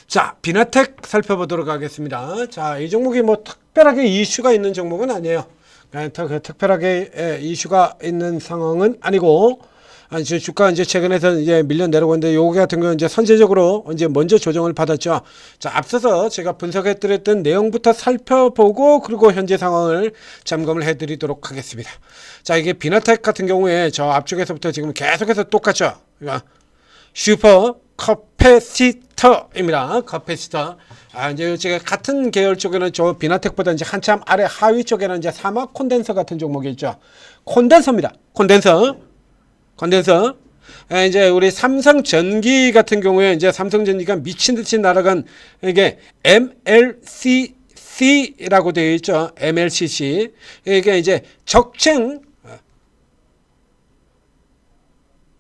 자, 비나텍 살펴보도록 하겠습니다. 자, 이 종목이 뭐 특별하게 이슈가 있는 종목은 아니에요. 특별하게 이슈가 있는 상황은 아니고, 주가 이제 최근에서 이제 밀려 내려오고 있는데, 요거 같은 경우는 이제 선제적으로 이제 먼저 조정을 받았죠. 자, 앞서서 제가 분석해 드렸던 내용부터 살펴보고, 그리고 현재 상황을 점검을 해 드리도록 하겠습니다. 자, 이게 비나텍 같은 경우에 저 앞쪽에서부터 지금 계속해서 똑같죠. 슈퍼 커패시터입니다. 커패시터. 이제 제가 같은 계열 쪽에는 저 비나텍보다 이제 한참 아래 하위 쪽에는 이제 사막 콘덴서 같은 종목이 있죠. 콘덴서입니다. 콘덴서. 이제 우리 삼성전기 같은 경우에 이제 삼성전기가 미친 듯이 날아간 이게 MLCC라고 되어 있죠. MLCC. 이게 이제 적층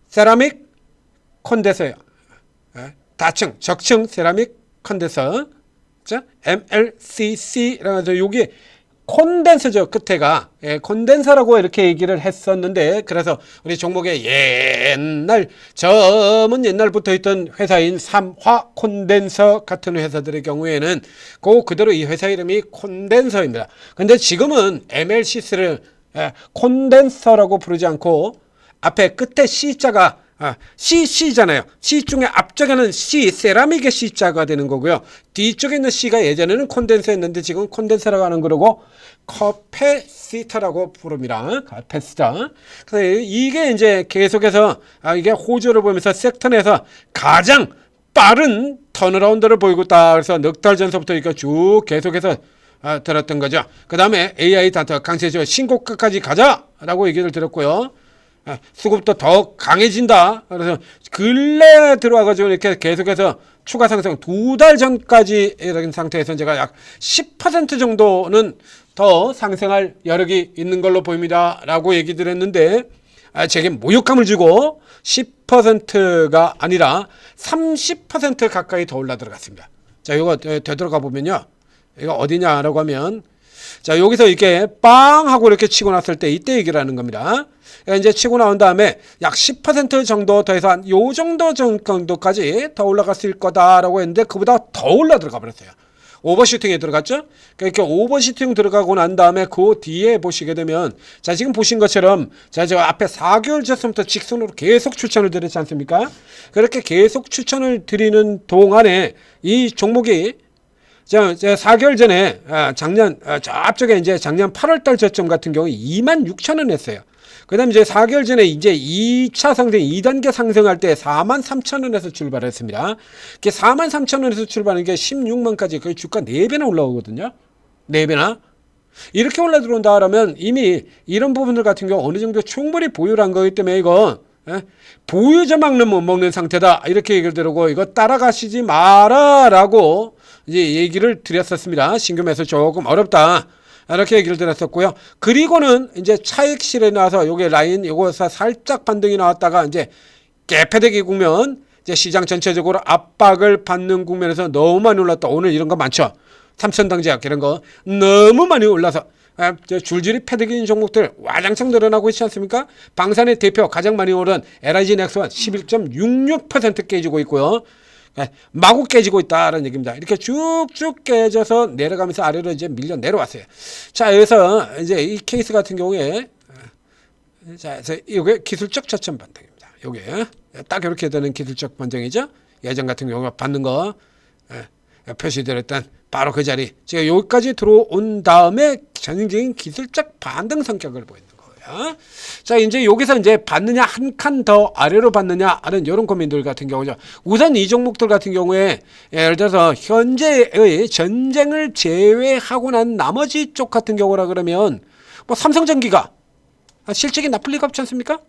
세라믹 콘덴서예요. 다층, 적층 세라믹 콘덴서. MLCC라고 해서 여기 콘덴서죠. 끝에가 콘덴서라고 이렇게 얘기를 했었는데, 그래서 우리 종목의 옛날부터 있던 회사인 삼화 콘덴서 같은 회사들의 경우에는 그대로 이 회사 이름이 콘덴서입니다. 근데 지금은 MLCC를 콘덴서라고 부르지 않고 앞에 끝에 C자가 CC잖아요. C 중에 앞쪽에는 C, 세라믹의 C자가 되는 거고요. 뒤쪽에 있는 C가 예전에는 콘덴서였는데 지금 콘덴서라고 하는 거고, 커패시터라고 부릅니다. 커패시터. 그래서 이게 이제 계속해서 이게 호조를 보면서 섹터 내에서 가장 빠른 턴어라운드를 보이고 있다. 그래서 넉 달 전서부터 이거 쭉 계속해서 들었던 거죠. 그 다음에 AI 단타 강세죠. 신고가까지 가자라고 얘기를 드렸고요. 수급도 더 강해진다. 그래서 근래 들어와가지고 이렇게 계속해서 추가 상승 2달 전까지 이런 상태에서 제가 약 10% 정도는 더 상승할 여력이 있는 걸로 보입니다. 라고 얘기 드렸는데, 제게 모욕감을 주고 10%가 아니라 30% 가까이 더 올라 들어갔습니다. 자, 이거 되돌아가 보면요. 이거 어디냐라고 하면, 자, 여기서 이렇게 빵 하고 이렇게 치고 났을 때 이때 얘기를 하는 겁니다. 이제 치고 나온 다음에 약 10% 정도 더해서 한 요 정도까지 더 올라갔을 거다라고 했는데, 그보다 더 올라 들어가 버렸어요. 오버슈팅에 들어갔죠? 그러니까 오버슈팅 들어가고 난 다음에 그 뒤에 보시게 되면, 자, 지금 보신 것처럼, 자, 저 앞에 4개월 전부터 직선으로 계속 추천을 드렸지 않습니까? 그렇게 계속 추천을 드리는 동안에 이 종목이 4개월 전에 작년 저 앞쪽에 이제 작년 8월달 저점 같은 경우에 26,000원 했어요. 그 다음에 이제 4개월 전에 이제 2차 상승, 2단계 상승할 때 43,000원에서 출발했습니다. 이게 43,000원에서 출발하는 게 16만까지 거의 주가 4배나 올라오거든요. 4배나. 이렇게 올라 들어온다 그러면 이미 이런 부분들 같은 경우 어느 정도 충분히 보유를 한 거기 때문에 이거 보유 저망은 못 먹는 상태다. 이렇게 얘기를 드리고, 이거 따라가시지 마라 라고 이제 얘기를 드렸었습니다. 신규 매수 조금 어렵다. 이렇게 얘기를 드렸었고요. 그리고는 이제 차익실에 나와서 요게 라인 요거서 살짝 반등이 나왔다가 이제 개패대기 국면, 이제 시장 전체적으로 압박을 받는 국면에서 너무 많이 올랐다. 오늘 이런 거 많죠. 삼천당제약 이런 거 너무 많이 올라서 줄줄이 패대기인 종목들 와장창 늘어나고 있지 않습니까? 방산의 대표 가장 많이 오른 LIG 넥스원 11.66% 깨지고 있고요. 마구 깨지고 있다는 얘기입니다. 이렇게 쭉쭉 깨져서 내려가면서 아래로 이제 밀려 내려왔어요. 자, 여기서 이제 이 케이스 같은 경우에, 자, 이게 기술적 저점 반등입니다. 요게 딱 이렇게 되는 기술적 반등이죠. 예전 같은 경우에 받는 거 표시드렸던 바로 그 자리, 제가 여기까지 들어온 다음에 전형적인 기술적 반등 성격을 보이는 거예요. 자, 이제 여기서 이제 받느냐, 한 칸 더 아래로 받느냐 하는 이런 고민들 같은 경우죠. 우선 이 종목들 같은 경우에 예를 들어서 현재의 전쟁을 제외하고 난 나머지 쪽 같은 경우라 그러면 뭐 삼성전기가 실적이 나쁠 리가 없지 않습니까?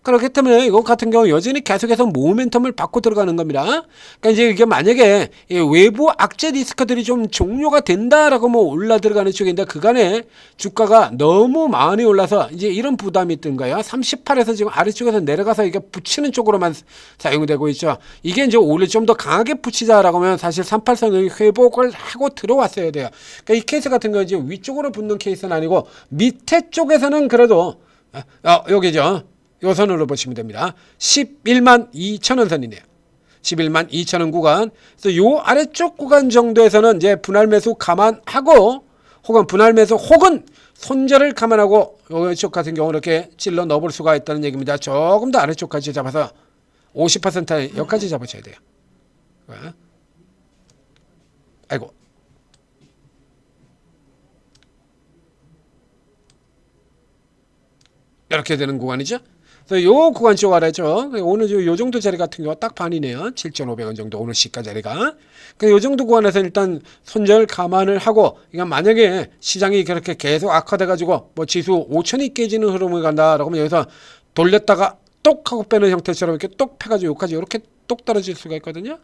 그렇기 때문에 이거 같은 경우 여전히 계속해서 모멘텀을 받고 들어가는 겁니다. 그러니까 이제 이게 만약에 외부 악재 리스크들이 좀 종료가 된다라고 뭐 올라 들어가는 쪽인데, 그간에 주가가 너무 많이 올라서 이제 이런 부담이 있던 거예요. 38에서 지금 아래쪽에서 내려가서 이게 붙이는 쪽으로만 사용되고 있죠. 이게 이제 오히려 좀 더 강하게 붙이자라고 하면 사실 38선을 회복을 하고 들어왔어야 돼요. 그러니까 이 케이스 같은 경우 이제 위쪽으로 붙는 케이스는 아니고 밑에 쪽에서는 그래도 여기죠. 요 선으로 보시면 됩니다. 112,000원 선이네요. 11만 2천원 구간. 그래서 요 아래쪽 구간 정도에서는 이제 분할 매수 감안하고 혹은 분할 매수 혹은 손절을 감안하고 요쪽 같은 경우 이렇게 찔러 넣어볼 수가 있다는 얘기입니다. 조금 더 아래쪽까지 잡아서 50% 여기까지 잡으셔야 돼요. 아이고. 이렇게 되는 구간이죠. 그래서 요 구간 쪽 아래죠. 오늘 요 정도 자리 같은 경우가 딱 반이네요. 7,500원 정도 오늘 시가 자리가. 요 정도 구간에서 일단 손절 감안을 하고, 그러니까 만약에 시장이 그렇게 계속 악화돼 가지고 뭐 지수 5천이 깨지는 흐름을 간다라고 하면 여기서 돌렸다가 똑 하고 빼는 형태처럼 이렇게 똑 패가지고 여기까지 이렇게 똑 떨어질 수가 있거든요.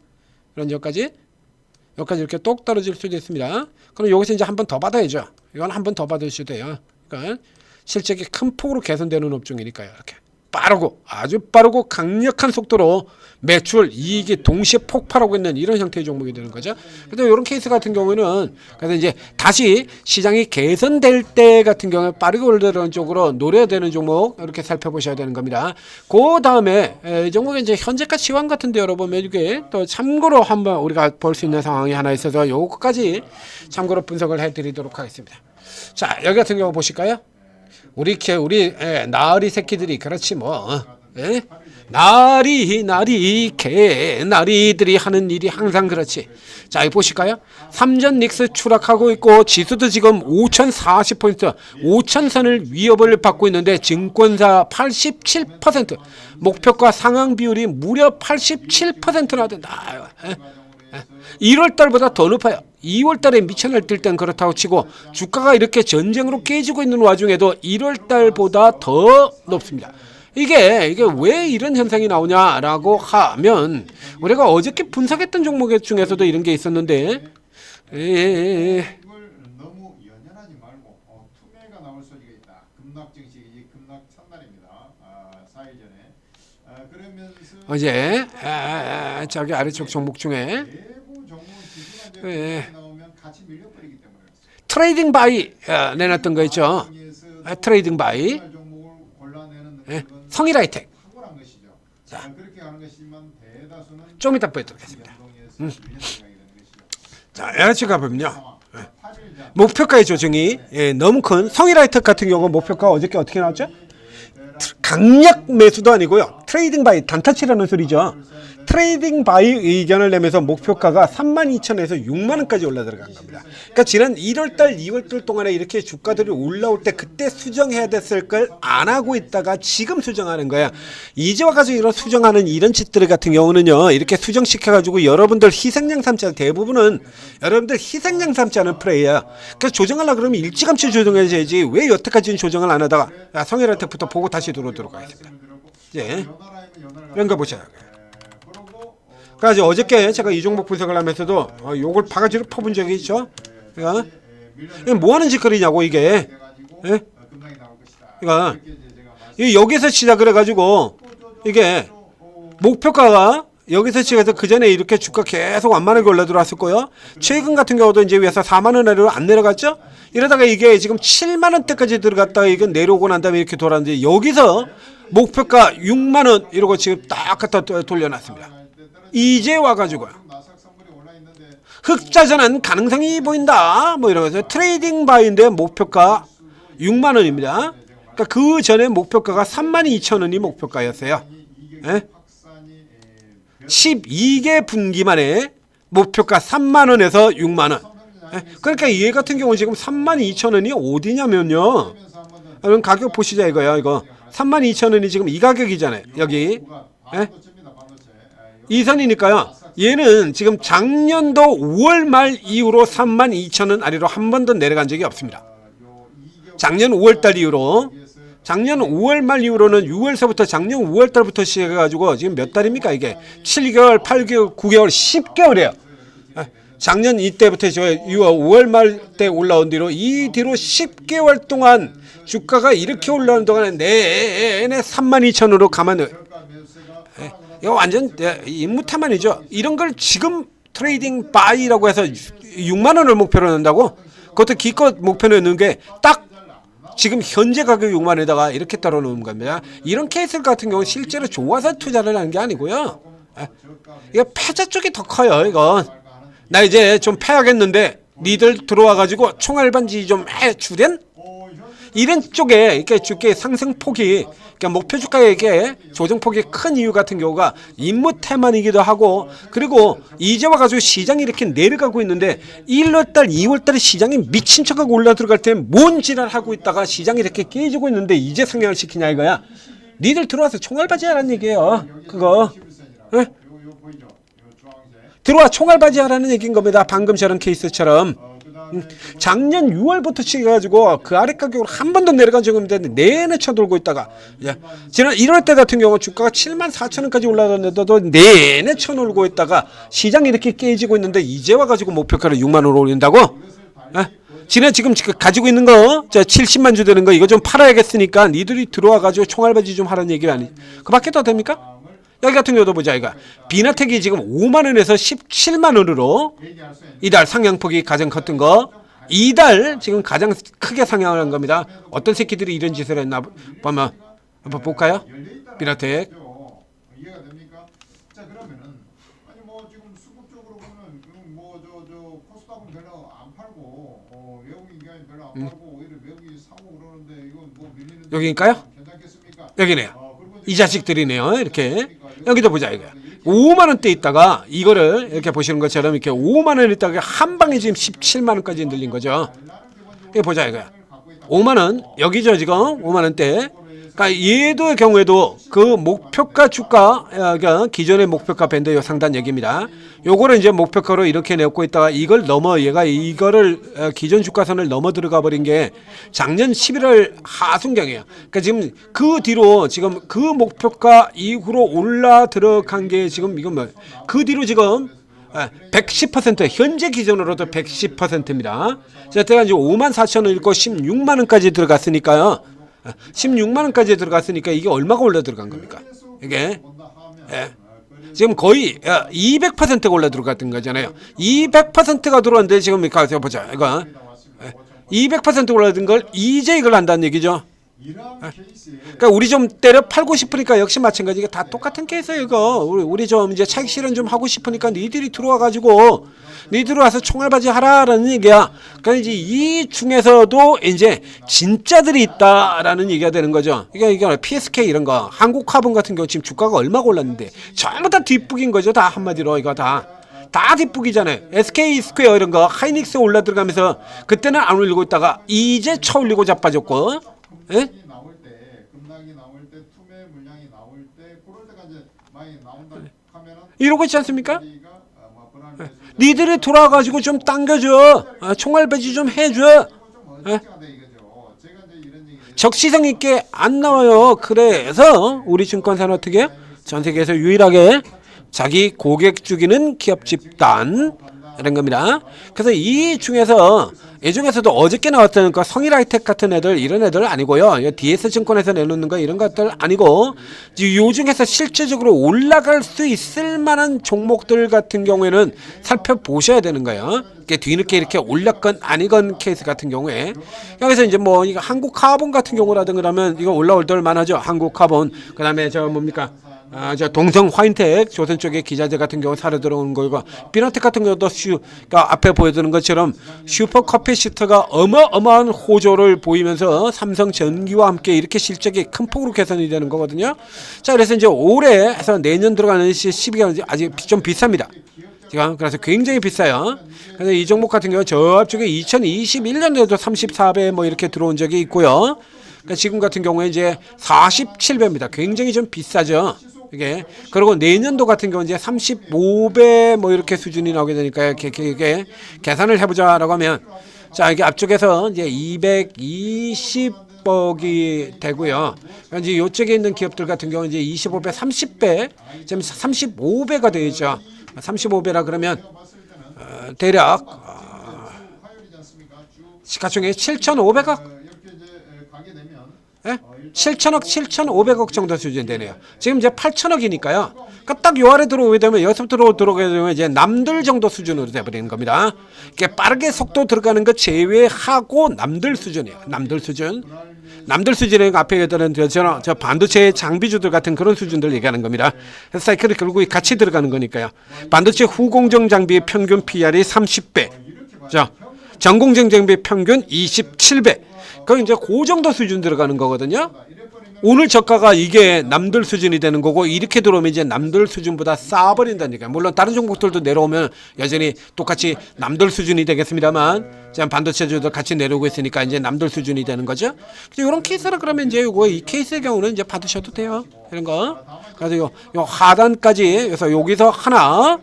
그런 여기까지 이렇게 똑 떨어질 수도 있습니다. 그럼 여기서 이제 한 번 더 받아야죠. 이건 한 번 더 받으셔도 돼요. 그러니까 실적이 큰 폭으로 개선되는 업종이니까요. 이렇게 빠르고 아주 빠르고 강력한 속도로 매출 이익이 동시에 폭발하고 있는 이런 형태의 종목이 되는 거죠. 그래서 이런 케이스 같은 경우는 그래서 이제 다시 시장이 개선될 때 같은 경우에 빠르게 올라가는 쪽으로 노려야 되는 종목 이렇게 살펴보셔야 되는 겁니다. 그 다음에 이 종목의 이제 현재가 시황 같은데 여러분 이게 또 참고로 한번 우리가 볼 수 있는 상황이 하나 있어서 요거까지 참고로 분석을 해드리도록 하겠습니다. 자, 여기 같은 경우 보실까요? 우리 나으리 새끼들이 그렇지 뭐 나리 개나리들이 하는 일이 항상 그렇지. 자, 여기 보실까요? 삼전 닉스 추락하고 있고 지수도 지금 5,040포인트 5,000선을 위협을 받고 있는데 증권사 87% 목표가 상향 비율이 무려 87%나 된다. 1월달보다 더 높아요. 2월달에 미쳐날 땐 그렇다고 치고 주가가 이렇게 전쟁으로 깨지고 있는 와중에도 1월달보다 더 높습니다. 이게 왜 이런 현상이 나오냐라고 하면 우리가 어저께 분석했던 종목 중에서도 이런 게 있었는데 이걸 너무 연연하지 말고 투매가 나올 소리가 있다. 급락 증식이 급락 첫날입니다. 4일 전에 그러면서 어제 저기 아래쪽 종목 중에 대부 종목 지수가 나오면 같이 밀려버리기 때문에 트레이딩 바이 내놨던 거 있죠. 트레이딩 바이 종목을 골라내는 성일하이텍. 탁월한 것이죠. 그렇게 하는 것이지만 대다수는 좀 이따 보여드리겠습니다. 자, 아래쪽 가보면요. 목표가의 조정이 너무 큰 성일하이텍 같은 경우 목표가 어저께 어떻게 나왔죠? 강약 매수도 아니고요. 트레이딩 바이 단타치라는 소리죠. 트레이딩 바이 의견을 내면서 목표가가 32,000에서 6만원까지 올라 들어간 겁니다. 그러니까 지난 1월달 2월달 동안에 이렇게 주가들이 올라올 때 그때 수정해야 됐을 걸 안 하고 있다가 지금 수정하는 거야. 이제 와가지고 이런 수정하는 이런 짓들 같은 경우는요, 이렇게 수정시켜가지고 여러분들 희생양 삼지 않는 대부분은 여러분들 희생양 삼지 않은 플레이야. 그래서 조정하려고 그러면 일찌감치 조정해야지 왜 여태까지는 조정을 안 하다가 성일한테부터 보고 다시 들어오도록 하겠습니다. 이제 이런 거 보셔야 돼요. 그래서 어저께 제가 이 종목 분석을 하면서도 요걸 바가지로 퍼본 적이 있죠. 그러니까 뭐 하는 짓거리냐고 이게. 그러니까 여기서 시작을 해가지고 이게 목표가가 여기서 시작해서 그 전에 이렇게 주가 계속 완만하게 올라 들어왔을 거예요. 최근 같은 경우도 이제 위에서 4만 원 아래로 안 내려갔죠. 이러다가 이게 지금 7만 원대까지 들어갔다가 이게 내려오고 난 다음에 이렇게 돌았는데 여기서 목표가 6만 원 이러고 지금 딱 갖다 돌려놨습니다. 이제 와가지고요. 흑자전환 가능성이 보인다. 뭐 이러면서 트레이딩 바이인데 목표가 6만 원입니다. 그러니까 그 전에 목표가가 32,000원이 목표가였어요. 12개 분기 만에 목표가 3만 원에서 6만 원. 그러니까 얘 같은 경우 지금 32,000원이 어디냐면요. 여러분 가격 보시자 이거야. 이거 32,000원이 지금 이 가격이잖아요. 여기. 이 선이니까요. 얘는 지금 작년도 5월 말 이후로 32,000원 아래로 한 번도 내려간 적이 없습니다. 작년 5월 달 이후로. 작년 5월 말 이후로는 6월서부터 작년 5월 달부터 시작해가지고 지금 몇 달입니까 이게? 7개월, 8개월, 9개월, 10개월이에요. 작년 이때부터 5월 말 때 올라온 뒤로 이 뒤로 10개월 동안 주가가 이렇게 올라오는 동안에 내내 32,000원으로 가만 이거 완전 임무태만이죠. 이런 걸 지금 트레이딩 바이라고 해서 6만 원을 목표로 넣는다고? 그것도 기껏 목표로 넣는 게 딱 지금 현재 가격 6만 원에다가 이렇게 따로 놓은 겁니다. 이런 케이스 같은 경우는 실제로 좋아서 투자를 하는 게 아니고요. 이거 패자 쪽이 더 커요. 이거 나 이제 좀 패야겠는데 니들 들어와가지고 총알반지 좀 해주련? 이런 쪽에 이렇게 주가의 상승폭이 그러니까 목표 주가의 이게 조정폭이 큰 이유 같은 경우가 임무 태만이기도 하고 그리고 이제 와가지고 시장이 이렇게 내려가고 있는데 1월달, 2월달에 시장이 미친 척하고 올라 들어갈 때 뭔 지랄 하고 있다가 시장이 이렇게 깨지고 있는데 이제 상향을 시키냐 이거야. 니들 들어와서 총알바지 하라는 얘기예요. 그거. 에? 들어와 총알바지 하라는 얘기인 겁니다. 방금 저런 케이스처럼. 작년 6월부터 시작해가지고 그 아래 가격으로 한 번도 내려간 적이 없는데 내내 쳐돌고 있다가 지난 1월 때 같은 경우 주가가 74,000원까지 올라갔는데도 내내 쳐놀고 있다가 시장이 이렇게 깨지고 있는데 이제 와가지고 목표가를 6만원 올린다고? 지네 지금 가지고 있는 거 70만 주 되는 거 이거 좀 팔아야겠으니까 니들이 들어와가지고 총알바지 좀 하라는 얘기가 아니 그 밖에 더 됩니까? 여기 같은 경우도 보자 이거 비나텍이 지금 5만원에서 17만원으로 이달 상향폭이 가장 컸던 거 이달 지금 가장 크게 상향을 한 겁니다. 어떤 새끼들이 이런 짓을 했나 보면 한번 볼까요? 비나텍 이해가 됩니까? 자 그러면은 아니 뭐 지금 수급적으로 보면 뭐저 코스닥은 별로 안 팔고 외국인 기관이 별로 안 팔고 오히려 외국인이 사고 그러는데 이건 뭐 밀리는 여기니까요? 괜찮겠습니까? 여기네요. 이 자식들이네요. 이렇게 여기도 보자 이거 5만원대 있다가 이거를 이렇게 보시는 것처럼 이렇게 5만원 있다가 한 방에 지금 17만원까지 늘린 거죠. 이거 보자 이거 5만원 여기죠 지금 5만원대. 그러니까 얘도의 경우에도 그 목표가 주가 기존의 목표가 밴드 요 상단 얘기입니다. 요거를 이제 목표가로 이렇게 내고 있다가 이걸 넘어 얘가 이거를 기존 주가선을 넘어 들어가 버린 게 작년 11월 하순경이에요. 그러니까 지금 그 뒤로 지금 그 목표가 이후로 올라 들어간 게 지금 이건 뭐 그 뒤로 지금 110% 현재 기준으로도 110%입니다. 자, 제가 이제 54,000원 읽고 16만원까지 들어갔으니까요. 16만원까지 들어갔으니까 이게 얼마가 올라 들어간 겁니까? 이게 지금 거의 200%가 올라 들어갔던 거잖아요. 200%가 들어왔는데 지금 가서 보자. 이거 200% 올라든 걸 이제 이걸 한다는 얘기죠. 그러니까 우리 좀 때려 팔고 싶으니까 역시 마찬가지. 이게 다 똑같은 케이스예요. 이거 우리 좀 이제 차익 실현 좀 하고 싶으니까 니들이 들어와 가지고 니들 와서 총알바지 하라라는 얘기야. 그러니까 이제 이 중에서도 이제 진짜들이 있다라는 얘기가 되는 거죠. 이게 PSK 이런 거, 한국화분 같은 경우 지금 주가가 얼마가 올랐는데 전부 다 뒷북인 거죠. 다 한마디로 이거 다 뒷북이잖아요. SK 스퀘어 이런 거 하이닉스 올라 들어가면서 그때는 안 올리고 있다가 이제 쳐올리고 자빠졌고. 예? 급락이 나올 때 투매 물량이 나올 때 그럴 때가 이제 많이 나온다 하면은 이러고 있지 않습니까? 니들이 돌아가지고 좀 당겨줘. 총알배지 좀 해줘. 적시성 있게 안 나와요. 그래서 우리 증권사는 어떻게 해요? 전 세계에서 유일하게 자기 고객 죽이는 기업 집단 이런 겁니다. 그래서 이 중에서 어저께 나왔던 그 성일하이텍 같은 애들 이런 애들 아니고요. DS증권에서 내놓는 거 이런 것들 아니고 요 중에서 실질적으로 올라갈 수 있을 만한 종목들 같은 경우에는 살펴보셔야 되는 거예요. 뒤늦게 이렇게 올랐건 아니건 케이스 같은 경우에 여기서 이제 뭐 이거 한국카본 같은 경우라든가 그러면 이거 올라올 들 만하죠. 한국카본 그다음에 저 뭡니까? 저 동성 화인텍 조선 쪽의 기자재 같은 경우 사러 들어오는 거고 비나텍 같은 경우도 그러니까 앞에 보여드리는 것처럼 슈퍼 커피시트가 어마어마한 호조를 보이면서 삼성전기와 함께 이렇게 실적이 큰 폭으로 개선이 되는 거거든요. 자, 그래서 이제 올해에서 내년 들어가는 시기가 아직 좀 비쌉니다. 지금 그래서 굉장히 비싸요. 그래서 이 종목 같은 경우 저쪽에 2021년에도 34배 뭐 이렇게 들어온 적이 있고요. 그러니까 지금 같은 경우에 이제 47배입니다. 굉장히 좀 비싸죠. 이게 그리고 내년도 같은 경우 이제 35배 뭐 이렇게 수준이 나오게 되니까 이게 계산을 해보자라고 하면 자 이게 앞쪽에서 이제 220억이 되고요. 이제 이쪽에 있는 기업들 같은 경우 이제 25배, 30배, 지금 35배가 되죠. 35배라 그러면 대략 시가총액 7,500억. 예? 7천억, 7,500억 정도 수준 되네요. 지금 이제 8천억이니까요. 그러니까 딱 요 아래 들어오게 되면 여기서부터 들어오게 되면 이제 남들 정도 수준으로 돼버리는 겁니다. 이게 빠르게 속도 들어가는 거 제외하고 남들 수준이에요. 남들 수준. 남들 수준의 앞에 있던 저 반도체 장비주들 같은 그런 수준들 얘기하는 겁니다. 그래서 사이클이 결국 같이 들어가는 거니까요. 반도체 후공정 장비의 평균 PR이 30배. 자, 전공정 장비 평균 27배. 그럼 이제 그 정도 수준 들어가는 거거든요. 오늘 저가가 이게 남들 수준이 되는 거고 이렇게 들어오면 이제 남들 수준보다 싸버린다니까요. 물론 다른 종목들도 내려오면 여전히 똑같이 남들 수준이 되겠습니다만 지금 반도체주도 같이 내려오고 있으니까 이제 남들 수준이 되는 거죠. 이런 케이스라 그러면 이제 요거 이 케이스의 경우는 이제 받으셔도 돼요. 이런 거. 그래서 요 하단까지 그래서 여기서 하나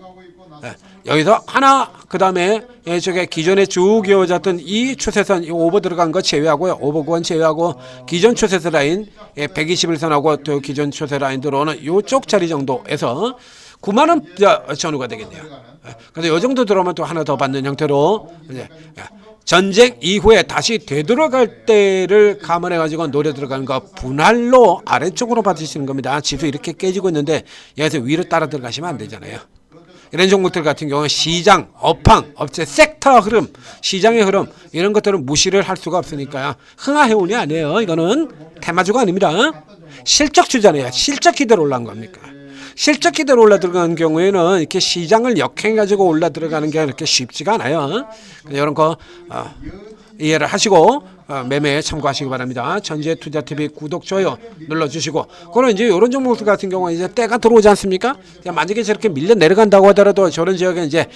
여기서 하나 그다음에 저게 기존에 쭉 이어졌던 이 추세선 이 오버 들어간 거 제외하고요. 오버 구간 제외하고 기존 추세선 라인 121선하고 또 기존 추세 라인 들어오는 요쪽 자리 정도에서 9만 원 전후가 되겠네요. 그래서 요 정도 들어오면 또 하나 더 받는 형태로 이제 전쟁 이후에 다시 되돌아갈 때를 감안해 가지고 노래 들어가는 거 분할로 아래쪽으로 받으시는 겁니다. 지수 이렇게 깨지고 있는데 여기서 위로 따라 들어가시면 안 되잖아요. 이런 종목들 같은 경우는 시장, 업황, 업체, 섹터 흐름, 시장의 흐름 이런 것들은 무시를 할 수가 없으니까요. 흥하해운이 아니에요. 이거는 테마주가 아닙니다. 실적주잖아요. 실적 기대로 올라간 겁니까? 실적 기대로 올라 들어가는 경우에는 이렇게 시장을 역행해가지고 올라 들어가는 게 그렇게 쉽지가 않아요. 이런 거 이해를 하시고 매매에 참고하시기 바랍니다. 전지투자TV 구독, 좋아요 눌러주시고 그럼 이제 이런 종목들 같은 경우는 이제 때가 들어오지 않습니까? 만약에 저렇게 밀려 내려간다고 하더라도 저런 지역에 이제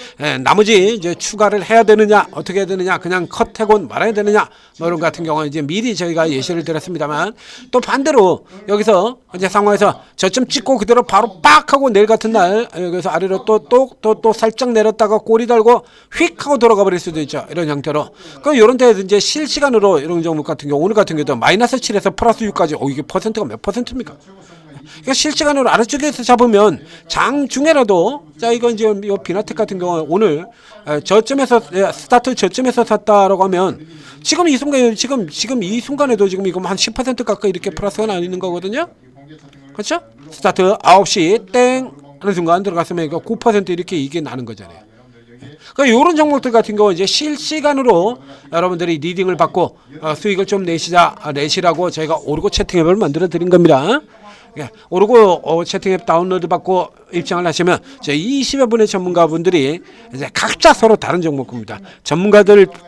나머지 이제 추가를 해야 되느냐 어떻게 해야 되느냐 그냥 컷하고 말아야 되느냐 뭐 이런 같은 경우는 이제 미리 저희가 예시를 드렸습니다만 또 반대로 여기서 이제 상황에서 저점 찍고 그대로 바로 빡 하고 내일 같은 날 여기서 아래로 또 살짝 내렸다가 꼬리 달고 휙 하고 돌아가 버릴 수도 있죠. 이런 형태로. 그럼 이런 데 이제 실시간으로 이런 종목 같은 경우 오늘 같은 경우도 마이너스 7에서 플러스 6까지 이게 퍼센트가 몇 퍼센트입니까? 그러니까 실시간으로 아래쪽에서 잡으면 장중에라도 자 이거 이제 이 비나텍 같은 경우 오늘 저점에서 스타트 저점에서 샀다라고 하면 지금 이 순간 지금 이 순간에도 지금 이거 한 10% 가까이 이렇게 플러스가 나는 거거든요. 그렇죠? 스타트 9시 땡 하는 순간 들어갔으면 이거 9% 이렇게 이게 나는 거잖아요. 그러니까 이런 종목들 같은 경우 이제 실시간으로 여러분들이 리딩을 받고 수익을 좀 내시라고 저희가 오르고 채팅앱을 만들어 드린 겁니다. 오르고 채팅앱 다운로드 받고 입장을 하시면 저희 20여 분의 전문가분들이 이제 각자 서로 다른 종목입니다.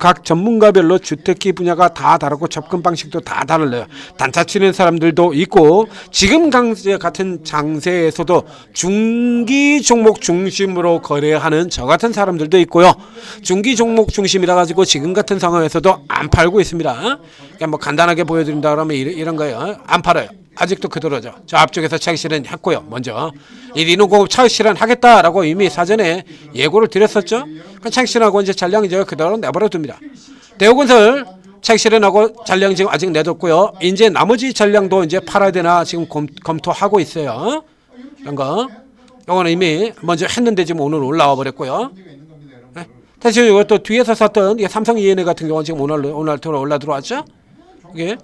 각 전문가별로 주택기 분야가 다 다르고 접근 방식도 다 달라요. 단타 치는 사람들도 있고 지금 같은 장세에서도 중기 종목 중심으로 거래하는 저 같은 사람들도 있고요. 중기 종목 중심이라 가지고 지금 같은 상황에서도 안 팔고 있습니다. 그러니까 뭐 간단하게 보여드린다 그러면 이런 거예요. 안 팔아요. 아직도 그대로죠. 저 앞쪽에서 차익 실현 했고요. 먼저 이 리노공업 차익 실현 하겠다라고 이미 사전에 예고를 드렸었죠. 그 차익 실현하고 이제 잔량 이제 그대로 내버려 둡니다. 대우건설 차익 실현하고 잔량 지금 아직 내뒀고요. 이제 나머지 잔량도 이제 팔아야 되나 지금 검토하고 있어요. 이런 거. 이거는 이미 먼저 했는데 지금 오늘 올라와 버렸고요. 다시 이것도 뒤에서 샀던 삼성 E&A 같은 경우는 지금 오늘 올라 들어왔죠. 이게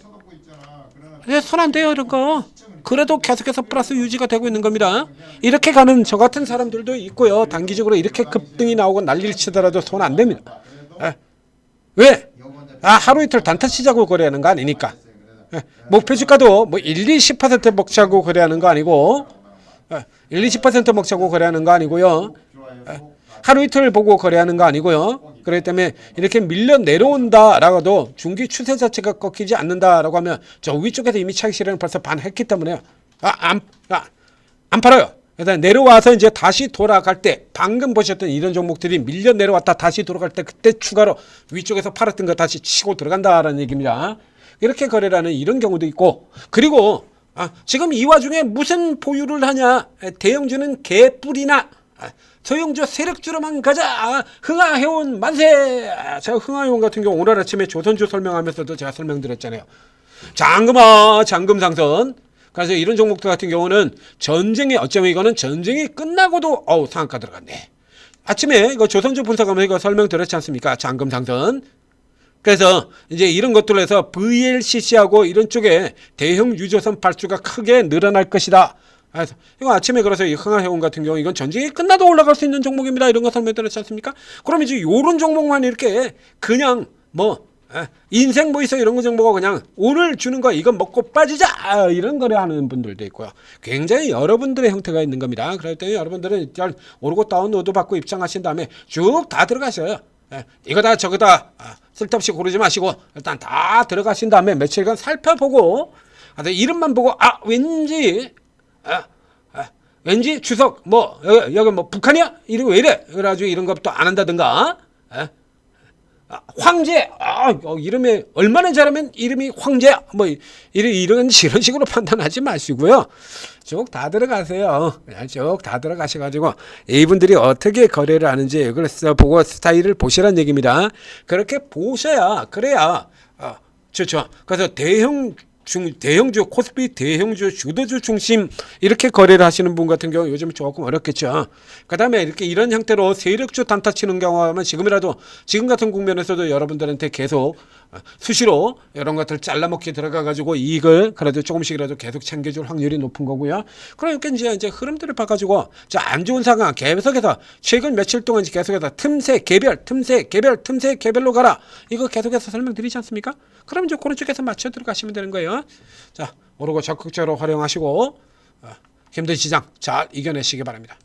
손 안 돼요 이런 거. 그래도 계속해서 플러스 유지가 되고 있는 겁니다. 이렇게 가는 저 같은 사람들도 있고요. 단기적으로 이렇게 급등이 나오고 난리를 치더라도 손 안 됩니다. 왜? 하루 이틀 단타 치자고 거래하는 거 아니니까. 목표 주가도 뭐 1, 20% 먹자고 거래하는 거 아니고 1, 20% 먹자고 거래하는 거 아니고요. 하루 이틀 보고 거래하는 거 아니고요. 그렇기 때문에 이렇게 밀려 내려온다라고도 중기 추세 자체가 꺾이지 않는다라고 하면 저 위쪽에서 이미 차익 실현을 벌써 반했기 때문에요. 안 팔아요. 일단 내려와서 이제 다시 돌아갈 때 방금 보셨던 이런 종목들이 밀려 내려왔다 다시 돌아갈 때 그때 추가로 위쪽에서 팔았던 거 다시 치고 들어간다라는 얘기입니다. 이렇게 거래를 하는 이런 경우도 있고 그리고 지금 이 와중에 무슨 보유를 하냐 대형주는 개뿔이나 소형주 세력주로만 가자. 흥하해운 만세. 제가 흥하해운 같은 경우 오늘 아침에 조선주 설명하면서도 제가 설명드렸잖아요. 잔금 상선. 그래서 이런 종목들 같은 경우는 어쩌면 이거는 전쟁이 끝나고도 상한가 들어갔네. 아침에 이거 조선주 분석하면서 이거 설명드렸지 않습니까? 잔금 상선. 그래서 이제 이런 것들로 해서 VLCC하고 이런 쪽에 대형 유조선 발주가 크게 늘어날 것이다. 그래서 이거 아침에 그래서 이 흥하해운 같은 경우 이건 전쟁이 끝나도 올라갈 수 있는 종목입니다. 이런 거 설명드렸지 않습니까? 그럼 이제 요런 종목만 이렇게 그냥 뭐 인생 뭐 있어 이런 거 정보가 그냥 오늘 주는 거 이거 먹고 빠지자 이런 거래 하는 분들도 있고요. 굉장히 여러분들의 형태가 있는 겁니다. 그럴 때 여러분들은 일단 오르고 다운로드 받고 입장하신 다음에 쭉 다 들어가셔요. 이거다 저거다 쓸데없이 고르지 마시고 일단 다 들어가신 다음에 며칠간 살펴보고 이름만 보고 왠지 추석 뭐 여기 뭐 북한이야? 이름 왜 이래? 그래가지고 이런 것도 안 한다든가 황제 이름에 얼마나 잘하면 이름이 황제야 뭐 이런 식으로 판단하지 마시고요. 쭉 다 들어가세요. 그냥 쭉 다 들어가셔가지고 이분들이 어떻게 거래를 하는지 이걸 보고 스타일을 보시라는 얘기입니다. 그렇게 보셔야 그래야 좋죠. 그래서 대형주 코스피 대형주 주도주 중심 이렇게 거래를 하시는 분 같은 경우 요즘 조금 어렵겠죠. 그 다음에 이렇게 이런 형태로 세력주 단타 치는 경우하면 지금 같은 국면에서도 여러분들한테 계속 수시로 이런 것들 잘라먹기 들어가 가지고 이익을 그래도 조금씩이라도 계속 챙겨줄 확률이 높은 거고요. 그러니까 이제 흐름들을 봐가지고 안 좋은 상황 계속해서 최근 며칠 동안 계속해서 틈새 개별로 가라 이거 계속해서 설명드리지 않습니까? 그럼 이제 그런 쪽에서 맞춰 들어가시면 되는 거예요. 자, 오르고 적극적으로 활용하시고 힘든 시장 잘 이겨내시기 바랍니다.